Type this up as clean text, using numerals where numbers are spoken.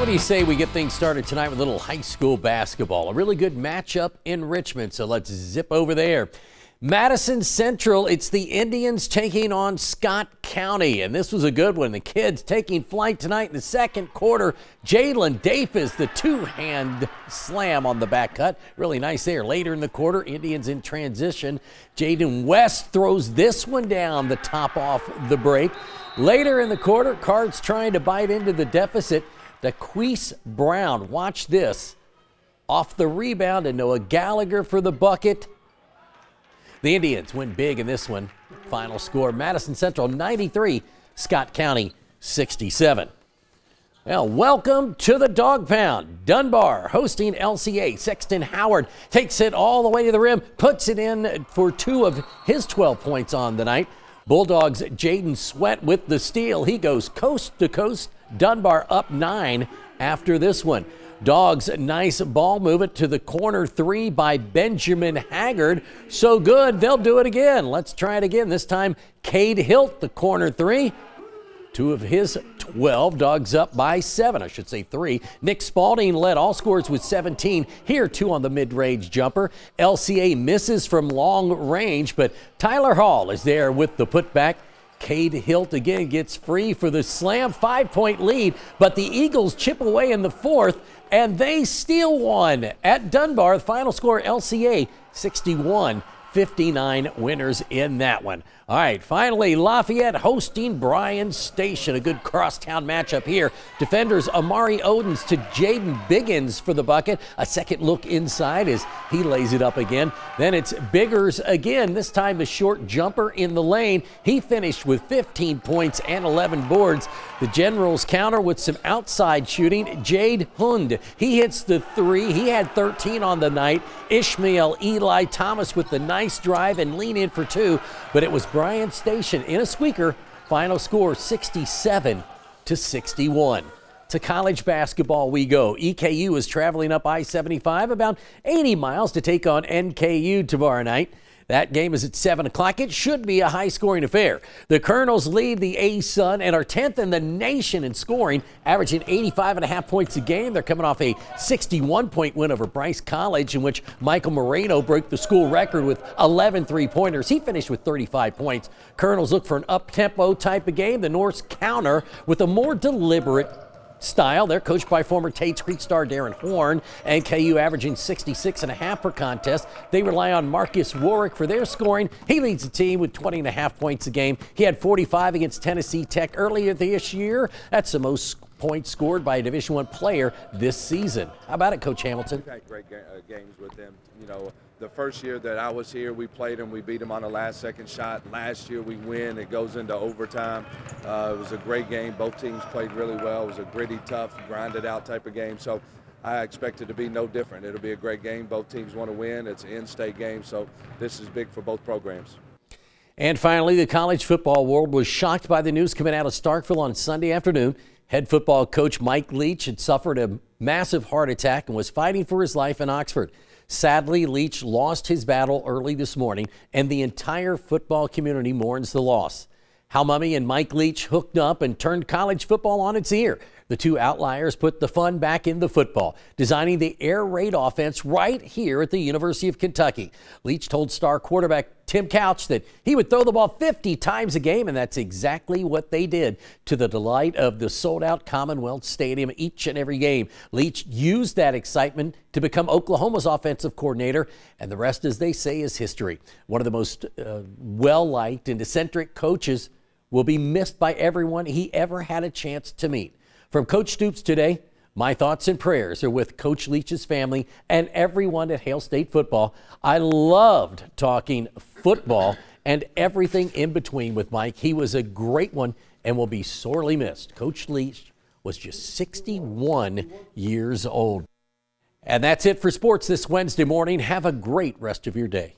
What do you say we get things started tonight with a little high school basketball? A really good matchup in Richmond, so let's zip over there. Madison Central, it's the Indians taking on Scott County, and this was a good one. The kids taking flight tonight in the second quarter. Jalen Davis, the two-hand slam on the back cut. Really nice there. Later in the quarter, Indians in transition. Jaden West throws this one down the top off the break. Later in the quarter, Cards trying to bite into the deficit. DeQuise Brown, watch this, off the rebound, and Noah Gallagher for the bucket. The Indians win big in this one. Final score, Madison Central 93, Scott County 67. Well, welcome to the Dog Pound. Dunbar hosting L.C.A. Sexton Howard takes it all the way to the rim, puts it in for 2 of his 12 points on the night. Bulldogs' Jaden Sweat with the steal. He goes coast to coast. Dunbar up 9 after this one. Dogs, nice ball movement to the corner 3 by Benjamin Haggard. So good, they'll do it again. Let's try it again. This time, Cade Hilt, the corner 3. 2 of his 12. Dogs up by 7, I should say 3. Nick Spalding led all scores with 17. Here, 2 on the mid-range jumper. L.C.A. misses from long range, but Tyler Hall is there with the putback. Cade Hilt again gets free for the slam. 5-point lead, but the Eagles chip away in the 4th, and they steal one at Dunbar. The final score, L.C.A. 61-59 winners in that one. All right, finally, Lafayette hosting Bryan Station. A good crosstown matchup here. Defenders Amari Odens to Jaden Biggins for the bucket. A second look inside as he lays it up again. Then it's Biggers again, this time the short jumper in the lane. He finished with 15 points and 11 boards. The Generals counter with some outside shooting. Jade Hund, he hits the 3. He had 13 on the night. Ishmael Eli Thomas with the nice drive and lean in for 2, but it was Bryan Station in a squeaker. Final score 67-61. To college basketball we go. E.K.U is traveling up I-75 about 80 miles to take on N.K.U tomorrow night. That game is at 7 o'clock. It should be a high-scoring affair. The Colonels lead the A-Sun and are 10th in the nation in scoring, averaging 85.5 points a game. They're coming off a 61-point win over Bryce College, in which Michael Moreno broke the school record with 11 three-pointers. He finished with 35 points. Colonels look for an up-tempo type of game. The Norse counter with a more deliberate style. They're coached by former Tate's Creek star Darren Horn. N.K.U averaging 66.5 per contest. They rely on Marcus Warwick for their scoring. He leads the team with 20.5 points a game. He had 45 against Tennessee Tech earlier this year. That's the most points scored by a Division I player this season. How about it, Coach Hamilton? We've had great games with them. You know, the first year that I was here, we played them. We beat them on the last-second shot. Last year, we win. It goes into overtime. It was a great game. Both teams played really well. It was a gritty, tough, grinded-out type of game. So I expect it to be no different. It'll be a great game. Both teams want to win. It's an in-state game, so this is big for both programs. And finally, the college football world was shocked by the news coming out of Starkville on Sunday afternoon. Head football coach Mike Leach had suffered a massive heart attack and was fighting for his life in Oxford. Sadly, Leach lost his battle early this morning, and the entire football community mourns the loss. How Mummy and Mike Leach hooked up and turned college football on its ear. The two outliers put the fun back into football, designing the air raid offense right here at the University of Kentucky. Leach told star quarterback Tim Couch that he would throw the ball 50 times a game, and that's exactly what they did, to the delight of the sold-out Commonwealth Stadium each and every game. Leach used that excitement to become Oklahoma's offensive coordinator, and the rest, as they say, is history. One of the most well-liked and eccentric coaches will be missed by everyone he ever had a chance to meet. From Coach Stoops today, my thoughts and prayers are with Coach Leach's family and everyone at Hale State football. I loved talking football and everything in between with Mike. He was a great one and will be sorely missed. Coach Leach was just 61 years old. And that's it for sports this Wednesday morning. Have a great rest of your day.